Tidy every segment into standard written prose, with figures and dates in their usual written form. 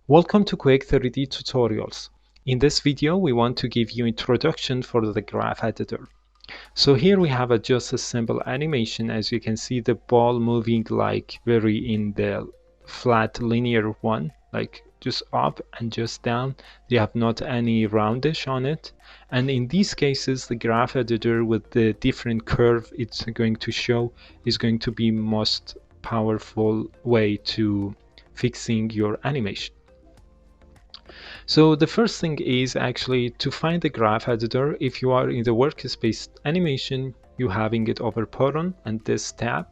Welcome to Quick 3D Tutorials. In this video, we want to give you introduction for the graph editor. So here we have just a simple animation. As you can see, the ball moving like very in the flat linear one, like just up and just down. They have not any roundish on it. And in these cases, the graph editor with the different curve it's going to show is going to be most powerful way to fixing your animation. So the first thing is actually to find the graph editor. If you are in the workspace animation, you having it over Pattern and this tab.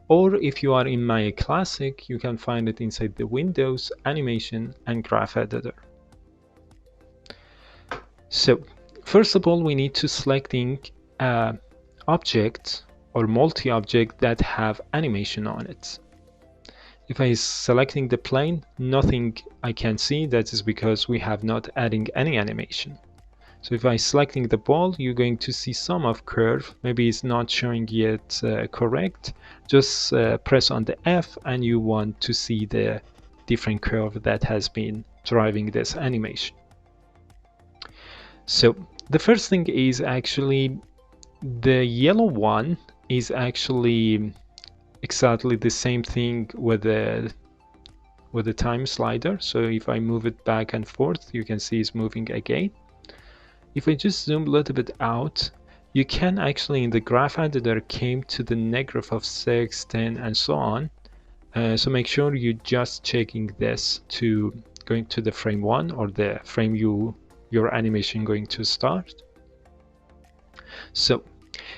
Or if you are in Maya Classic, you can find it inside the Windows, Animation and Graph Editor. So first of all, we need to selecting object or multi-object that have animation on it. If I selecting the plane, nothing I can see. That is because we have not adding any animation. So if I selecting the ball, you're going to see some of curve. Maybe it's not showing yet correct. Just press on the F and you want to see the different curve that has been driving this animation. So the first thing is actually the yellow one is actually exactly the same thing with the time slider. So if I move it back and forth, you can see it's moving again. If I just zoom a little bit out, you can actually in the graph editor came to the negative of 6, 10 and so on. So make sure you just checking this to going to the frame 1 or the frame your animation going to start. So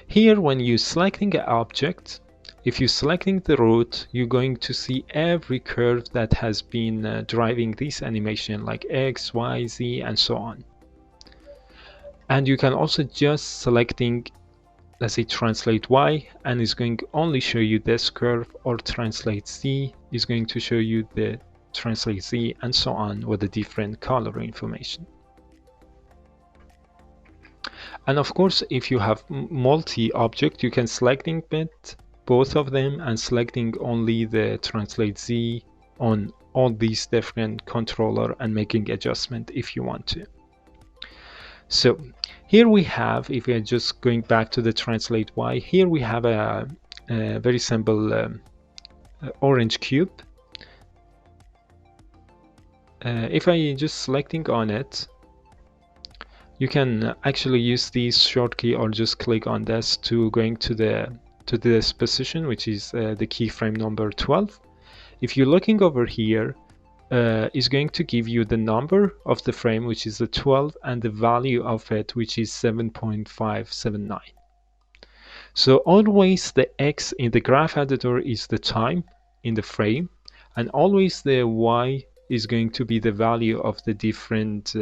here when you selecting an object, if you're selecting the root, you're going to see every curve that has been driving this animation like X, Y, Z, and so on. And you can also just selecting, let's say translate Y, and it's going to only show you this curve, or translate Z is going to show you the translate Z, and so on with the different color information. And of course, if you have multi-object, you can selecting it both of them and selecting only the translate Z on all these different controller and making adjustment if you want to. So here we have, if we are just going back to the translate Y, here we have a very simple orange cube. If I just selecting on it, you can actually use this short key or just click on this to going to this position, which is the keyframe number 12. If you're looking over here, is going to give you the number of the frame, which is the 12, and the value of it, which is 7.579. So always the X in the graph editor is the time in the frame, and always the Y is going to be the value of the different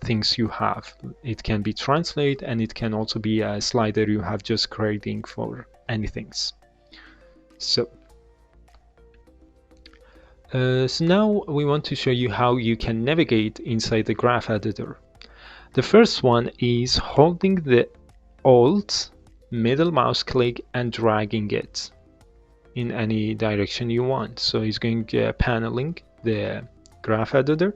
things you have. It can be translate, and it can also be a slider you have just creating for anything. So now we want to show you how you can navigate inside the graph editor. The first one is holding the Alt middle mouse click and dragging it in any direction you want. So it's going paneling the graph editor.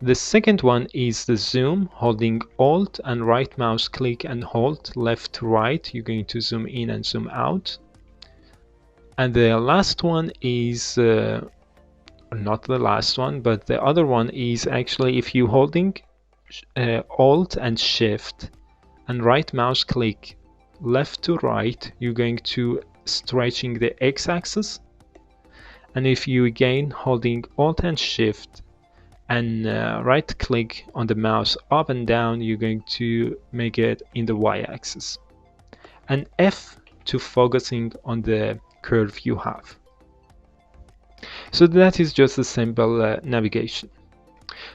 The second one is the zoom, holding Alt and right mouse click and hold left to right. You're going to zoom in and zoom out. And the last one is not the last one, but the other one is actually if you holding Alt and Shift and right mouse click left to right, you're going to stretching the X-axis. And if you again holding Alt and Shift and right click on the mouse up and down, you're going to make it in the Y-axis. And F to focusing on the curve you have. So that is just a simple navigation.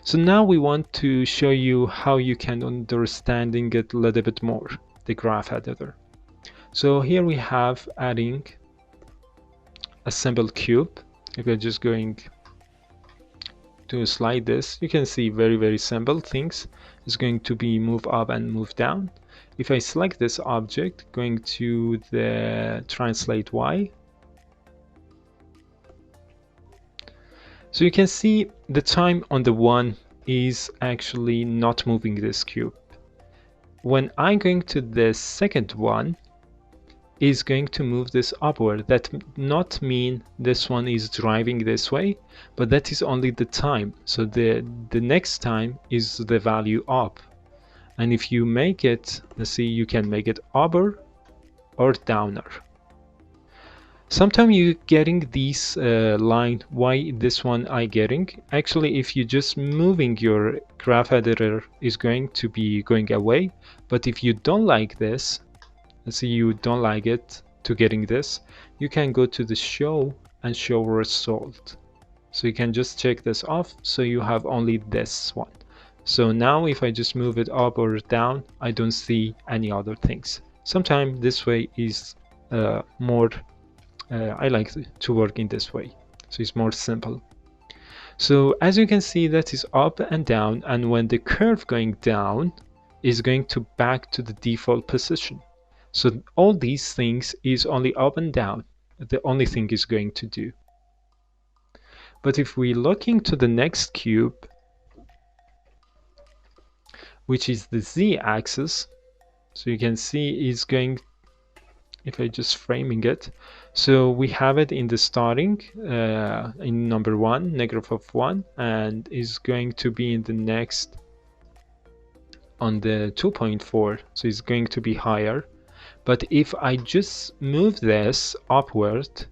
So now we want to show you how you can understanding it a little bit more, the graph editor. So here we have adding a simple cube. If you're just going to slide this, you can see very simple things. It's going to be move up and move down. If I select this object, going to the translate Y, So you can see the time on the one is actually not moving this cube. When I'm going to the second one, is going to move this upward. That not mean this one is driving this way, but that is only the time. So the next time is the value up. And if you make it, let's see, you can make it upper or downer. Sometimes you getting this line, why this one I getting? Actually, if you just moving your graph editor is going to be going away. But if you don't like this, let's say you don't like it to getting this, you can go to the show and show result. So you can just check this off, so you have only this one. So now if I just move it up or down, I don't see any other things. Sometimes this way is more, I like to work in this way. So it's more simple. So as you can see, that is up and down, and when the curve going down is going to back to the default position. So all these things is only up and down. The only thing is going to do. But if we look into the next cube, which is the z-axis, so you can see is going, if I just framing it, so we have it in the starting in number 1, negative of 1, and is going to be in the next on the 2.4, so it's going to be higher. But if I just move this upward,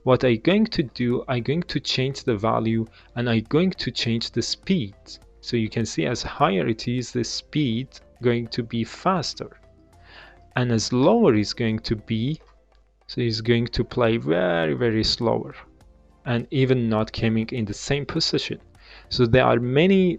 what I'm going to do, I'm going to change the value and I'm going to change the speed. So you can see as higher it is, the speed going to be faster. And as lower it's going to be, so it's going to play very, very slower and even not coming in the same position. So there are many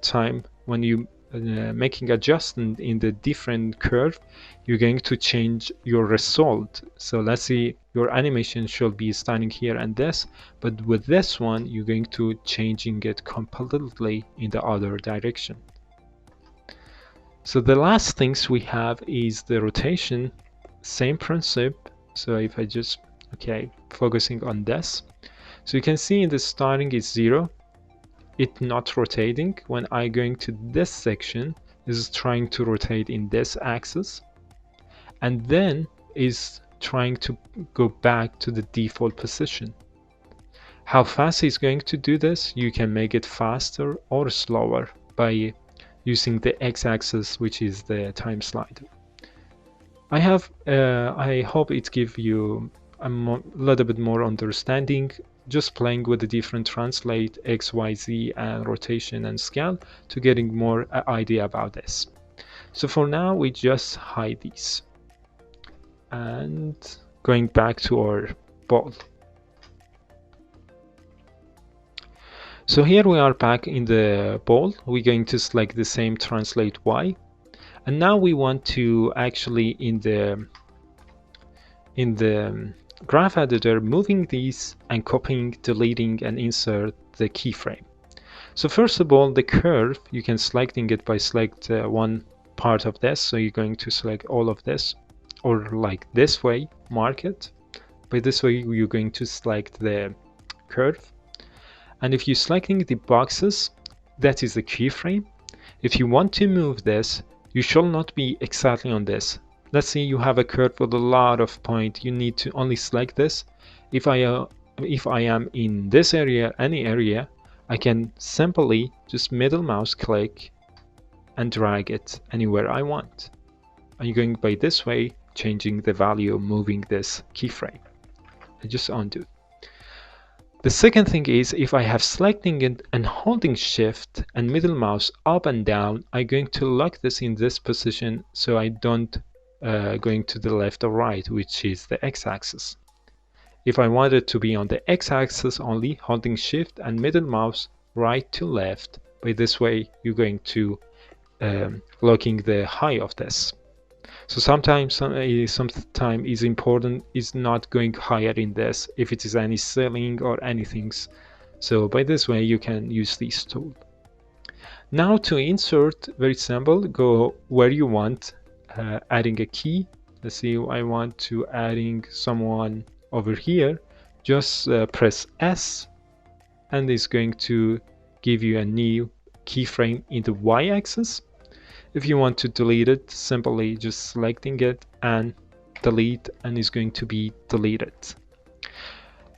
times when you making adjustment in the different curve, you're going to change your result. So let's see, your animation should be standing here and this, but with this one you're going to changing it completely in the other direction. So the last things we have is the rotation, same principle. So if I just focusing on this, so you can see in the starting is 0, it not rotating. When I going to this section, is trying to rotate in this axis, and then is trying to go back to the default position. How fast is going to do this? You can make it faster or slower by using the x-axis, which is the time slider. I hope it gives you a little bit more understanding, just playing with the different translate X, Y, Z and rotation and scale to getting more idea about this. So for now, we just hide these and going back to our ball. So here we are back in the ball. We're going to select the same translate Y, and now we want to actually in the graph editor moving these and copying, deleting and insert the keyframe. So first of all, the curve, you can selecting it by select one part of this. So you're going to select all of this, or like this way, mark it. By this way, you're going to select the curve. And if you're selecting the boxes, that is the keyframe. If you want to move this, you shall not be exactly on this. Let's say you have a curve with a lot of points. You need to only select this. If I am in this area, any area, I can simply just middle mouse click and drag it anywhere I want. I'm going by this way, changing the value, moving this keyframe. I just undo. The second thing is, if I have selecting it and holding shift and middle mouse up and down, I'm going to lock this in this position so I don't going to the left or right, which is the x-axis. If I want it to be on the x-axis only, holding shift and middle mouse right to left. By this way, you're going to locking the high of this. So sometimes is important is not going higher in this if it is any ceiling or anything. So by this way, you can use this tool. Now to insert, very simple, go where you want, adding a key. Let's see, I want to adding someone over here. Just press S and it's going to give you a new keyframe in the y-axis. If you want to delete it, simply just selecting it and delete, and it's going to be deleted.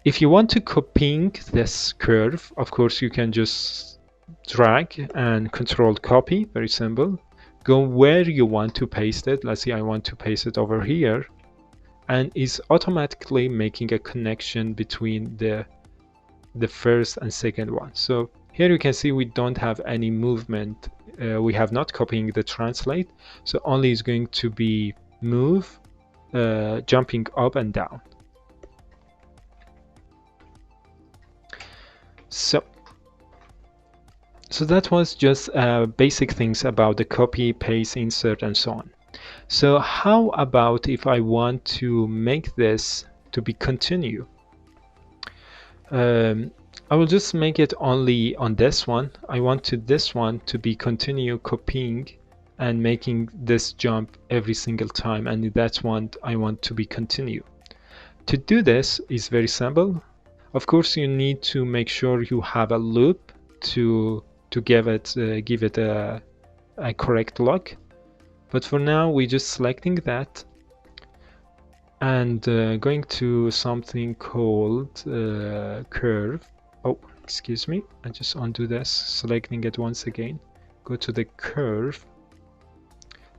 If you want to copying this curve, of course you can just drag and control copy, very simple. Go where you want to paste it. Let's say I want to paste it over here, and is automatically making a connection between the first and second one. So here you can see we don't have any movement. We have not copying the translate, so only is going to be move, jumping up and down. So that was just basic things about the copy, paste, insert, and so on. So how about if I want to make this to be continue? I will just make it only on this one. I wanted this one to be continue copying and making this jump every single time, and that's one I want to be continue. To do this is very simple. Of course, you need to make sure you have a loop to give it a correct lock. But for now, we're just selecting that and going to something called curve. Oh, excuse me. I just undo this, selecting it once again. Go to the curve,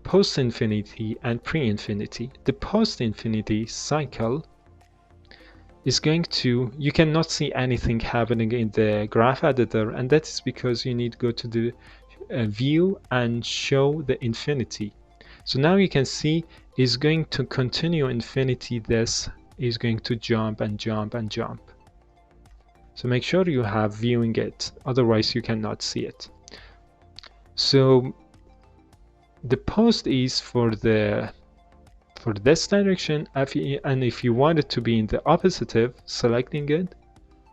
post-infinity and pre-infinity. The post-infinity cycle is going to, you cannot see anything happening in the graph editor, and that is because you need to go to the view and show the infinity. So now you can see is going to continue infinity. This is going to jump and jump and jump. So make sure you have viewing it, otherwise you cannot see it. So the post is for this direction, and if you want it to be in the opposite, selecting it,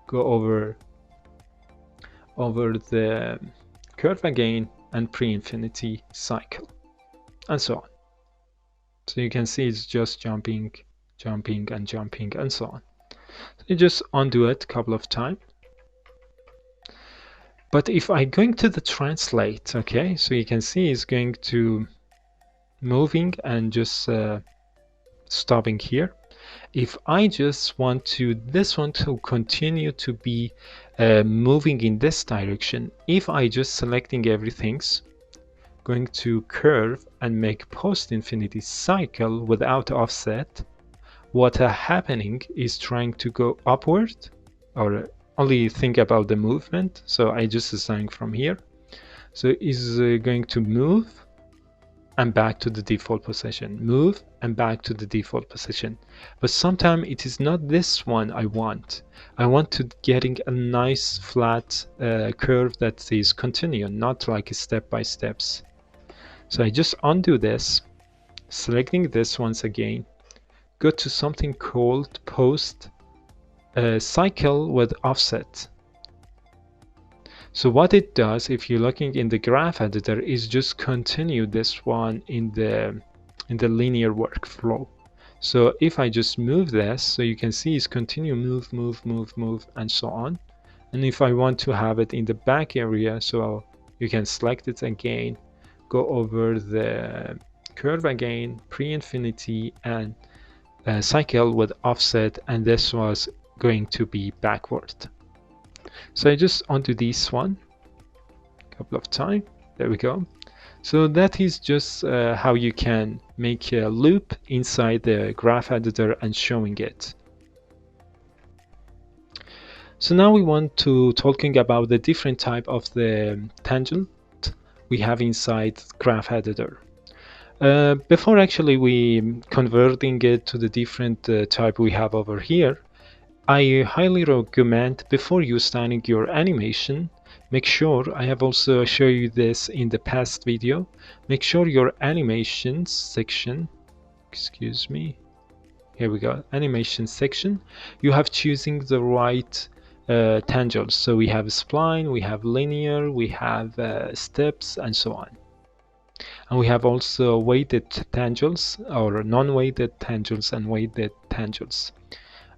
go over the curve again and pre-infinity cycle, and so on. So you can see it's just jumping, jumping, and jumping, and so on. So you just undo it a couple of times. But if I'm going to the translate, okay, so you can see it's going to moving and just stopping here. If I just want to this one to continue to be moving in this direction, if I just selecting everything's going to curve and make post-infinity cycle without offset, what happening is trying to go upward, or only think about the movement. So I just assign from here, so is going to move and back to the default position, move and back to the default position. But sometimes it is not this one I want. I want to getting a nice flat curve that is continue, not like step by steps. So I just undo this, selecting this once again, go to something called post cycle with offset. So what it does, if you're looking in the graph editor, is just continue this one in the linear workflow. So if I just move this, so you can see it's continue move, move, move, move, and so on. And if I want to have it in the back area, so you can select it again, go over the curve again, pre-infinity, and cycle with offset, and this was going to be backward. So I just undo this one a couple of times. There we go. So that is just how you can make a loop inside the graph editor and showing it. So now we want to talking about the different type of the tangent we have inside graph editor. Before actually we converting it to the different type we have over here, I highly recommend before you starting your animation, make sure, I have also shown you this in the past video, make sure your animations section, excuse me, here we go, animation section, you have choosing the right tangles. So we have spline, we have linear, we have steps, and so on. And we have also weighted tangles, or non-weighted tangles and weighted tangles.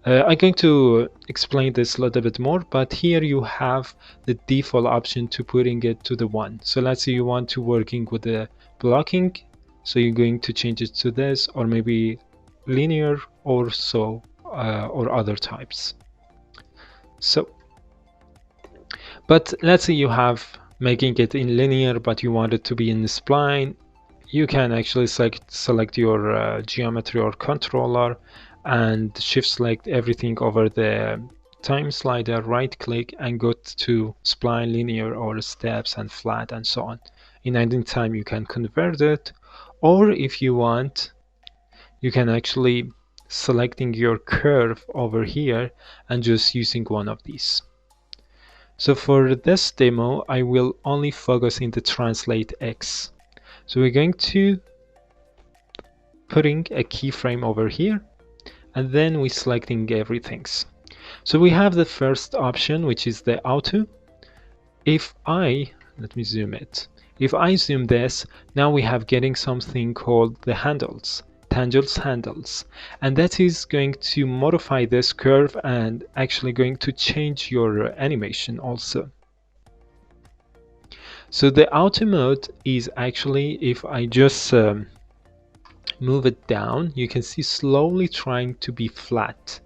I'm going to explain this a little bit more, but here you have the default option to putting it to the 1. So let's say you want to working with the blocking, so you're going to change it to this, or maybe linear or so, or other types. So, but let's say you have making it in linear, but you want it to be in the spline. You can actually select your geometry or controller and shift select everything over the time slider, right click and go to spline, linear or steps and flat and so on. In any time you can convert it, or if you want you can actually selecting your curve over here and just using one of these. So for this demo I will only focus in the translate X. So we're going to putting a keyframe over here, and then we're selecting everything. So we have the first option, which is the auto. Let me zoom it. If I zoom this, now we have getting something called the handles, Tangles Handles, and that is going to modify this curve and actually going to change your animation also. So the auto mode is actually, if I just move it down, you can see slowly trying to be flat,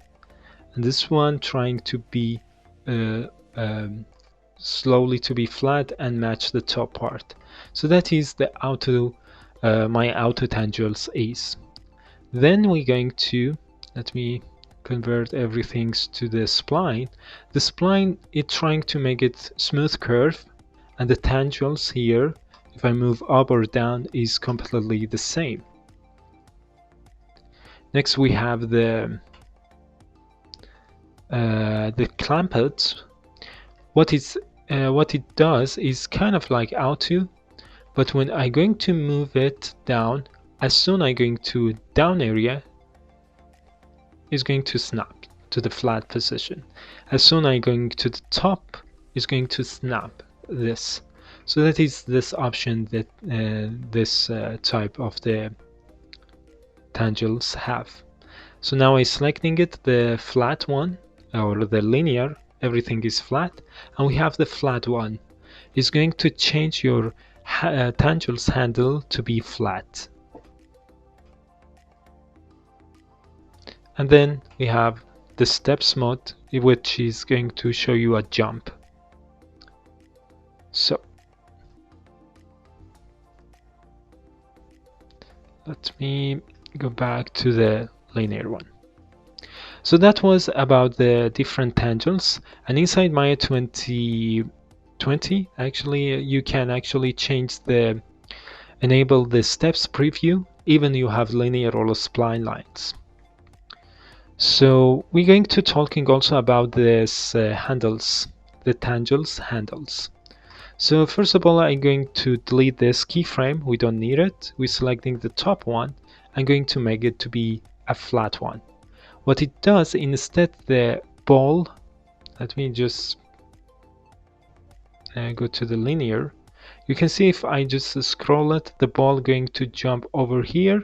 and this one trying to be slowly to be flat and match the top part. So that is the auto my auto tangles is. Then we're going to, let me convert everything to the spline. The spline is trying to make it smooth curve, and the tangles here, if I move up or down, is completely the same. Next we have the Clampett. What it does is kind of like auto, but when I'm going to move it down, as soon as I'm going to down area, is going to snap to the flat position. As soon as I'm going to the top, is going to snap this. So that is this option that this type of the tangles have. So now I'm selecting it, the flat one or the linear, everything is flat, and we have the flat one. It's going to change your tangles handle to be flat. And then we have the steps mode, which is going to show you a jump. So let me go back to the linear one. So that was about the different tangles, and inside Maya 2020 actually you can actually change the enable the steps preview even you have linear or spline lines. So we're going to talking also about this handles, the tangles handles. So first of all, I'm going to delete this keyframe. We don't need it. We're selecting the top one. I'm going to make it to be a flat one. What it does, instead the ball, let me just go to the linear. You can see if I just scroll it, the ball going to jump over here.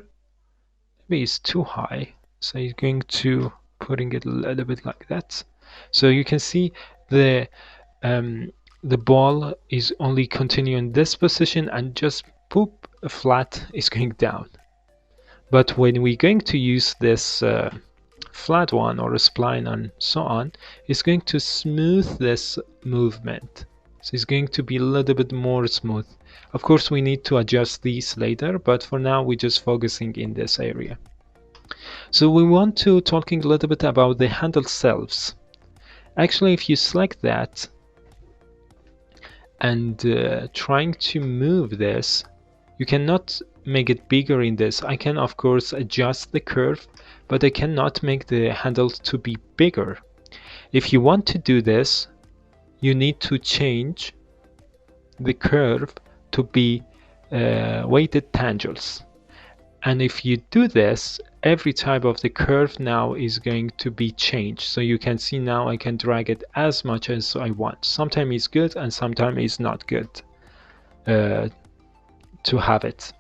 Maybe it's too high. So I'm going to putting it a little bit like that. So you can see the ball is only continuing this position and just poop, flat is going down. But when we're going to use this flat one or a spline and so on, it's going to smooth this movement. So it's going to be a little bit more smooth. Of course, we need to adjust these later, but for now we're just focusing in this area. So we want to talking a little bit about the handle selves. Actually, if you select that and trying to move this, you cannot make it bigger in this. I can of course adjust the curve, but I cannot make the handles to be bigger. If you want to do this, you need to change the curve to be weighted tangles. And if you do this, every type of the curve now is going to be changed. So you can see now I can drag it as much as I want. Sometimes it's good and sometimes it's not good to have it.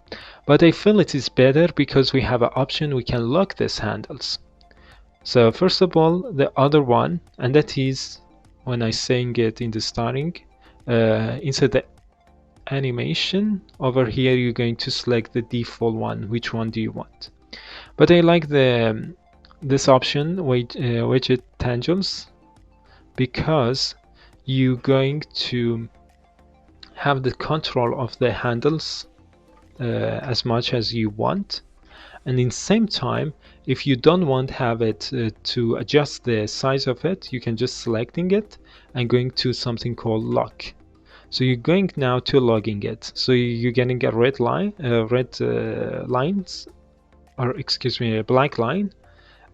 But I feel it is better because we have an option we can lock these handles. So first of all, the other one, and that is when I saying it in the starting, inside the animation over here, you're going to select the default one. Which one do you want? But I like the this option, widget tangles, because you're going to have the control of the handles as much as you want, and in the same time, if you don't want have it to adjust the size of it, you can just selecting it and going to something called lock. So you're going now to logging it, so you're getting a red line, lines, or excuse me, a black line.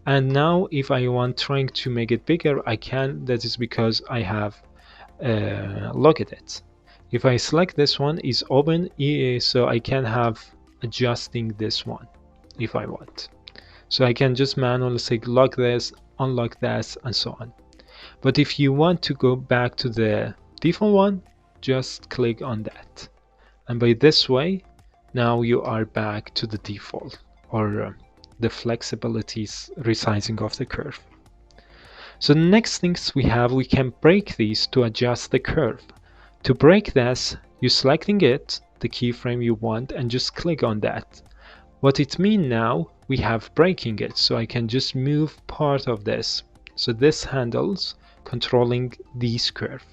And now if I want trying to make it bigger, I can. That is because I have logged it. If I select this one, is open, so I can have adjusting this one if I want. So I can just manually say lock this, unlock this, and so on. But if you want to go back to the default one, just click on that. And by this way, now you are back to the default, or the flexibilities resizing of the curve. So the next things we can break these to adjust the curve. To break this, you selecting it, the keyframe you want, and just click on that. What it means now, we have breaking it, so I can just move part of this. So this handles controlling this curve.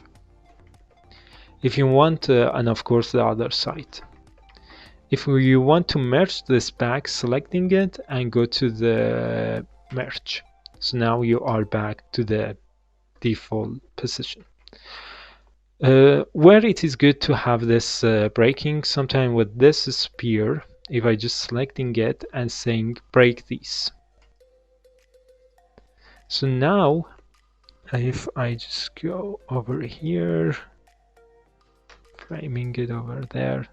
If you want, and of course the other side. If you want to merge this back, selecting it and go to the merge. So now you are back to the default position. Where it is good to have this breaking, sometime with this spear, if I just selecting it and saying break these. So now if I just go over here, framing it over there.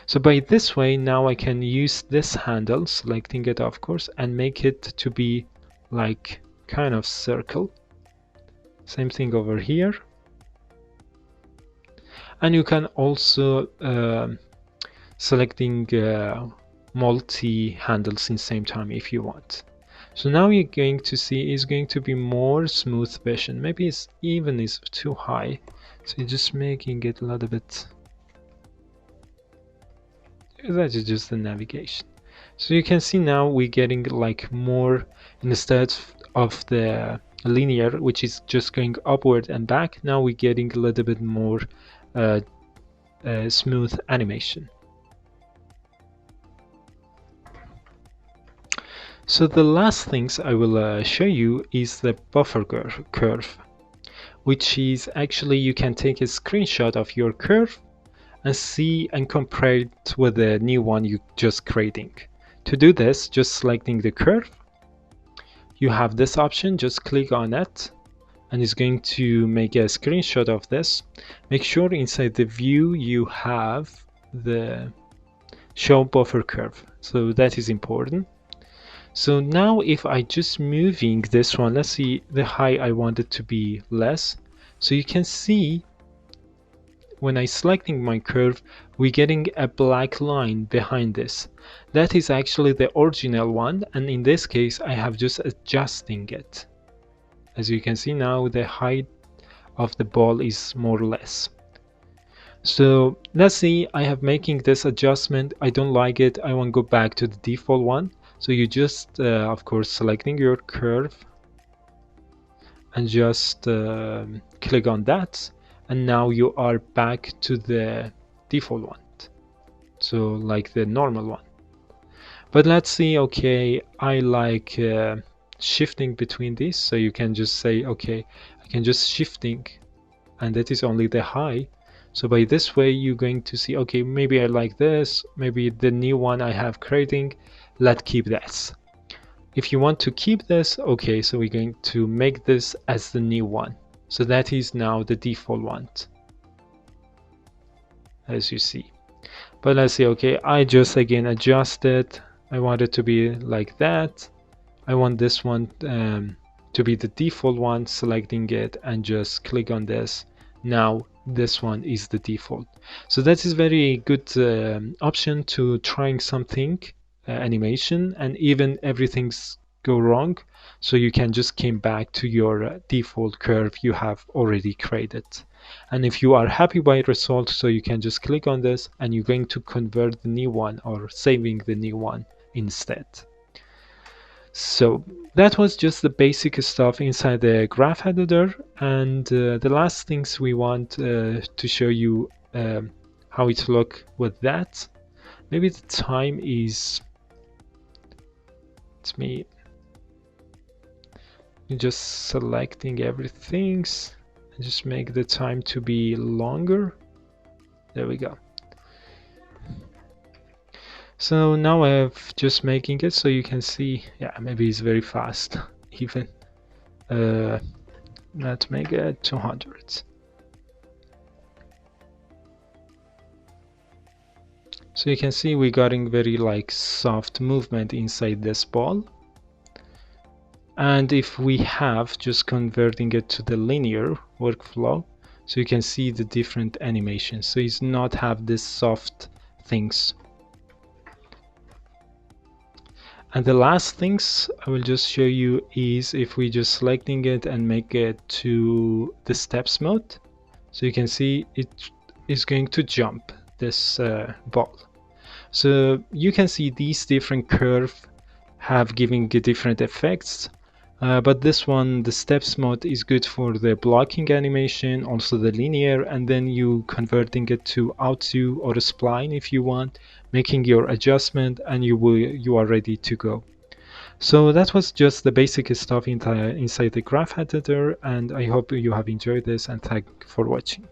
So by this way, now I can use this handle, selecting it of course, and make it to be like kind of circle. Same thing over here. And you can also selecting multi handles in same time if you want. So now you're going to see is going to be more smooth vision. Maybe it's even is too high, so you're just making it a little bit. That is just the navigation. So you can see now we're getting like more, instead of the linear, which is just going upward and back, now we're getting a little bit more smooth animation. So the last things I will show you is the buffer curve, which is actually you can take a screenshot of your curve and see and compare it with the new one you just creating. To do this, just selecting the curve, you have this option, just click on it, and it's going to make a screenshot of this. Make sure inside the view you have the show buffer curve, so that is important. So now if I just moving this one, let's see the height I want it to be less. So you can see when I selecting my curve, we're getting a black line behind this. That is actually the original one, and in this case I have just adjusting it. As you can see now the height of the ball is more or less. So let's see, I have making this adjustment, I don't like it, I want to go back to the default one. So you just of course selecting your curve and just click on that, and now you are back to the default one, so like the normal one. But let's see, okay, I like shifting between these, so you can just say okay, I can just shifting, and that is only the high. So by this way you're going to see, okay, maybe I like this, maybe the new one I have creating, let's keep this. If you want to keep this, okay, so we're going to make this as the new one. So that is now the default one, as you see. But let's see, okay, I just again adjust it. I want it to be like that. I want this one to be the default one, selecting it and just click on this. Now this one is the default. So that is very good option to trying something animation, and even everything's go wrong, so you can just came back to your default curve you have already created. And if you are happy by result, so you can just click on this and you're going to convert the new one or saving the new one instead. So that was just the basic stuff inside the graph editor, and the last things we want to show you how it look with that. Maybe the time is, it's me just selecting everything and just make the time to be longer. There we go. So now I'm just making it so you can see, yeah, maybe it's very fast even. Let's make it 200. So you can see we're getting very like soft movement inside this ball. And if we have just converting it to the linear workflow, so you can see the different animations. So it's not have this soft things. And the last things I will just show you is if we just selecting it and make it to the steps mode. So you can see it is going to jump this ball. So you can see these different curves have giving different effects. But this one, the steps mode, is good for the blocking animation, also the linear, and then you converting it to auto or a spline if you want, making your adjustment, and you are ready to go. So that was just the basic stuff inside the graph editor, and I hope you have enjoyed this, and thank you for watching.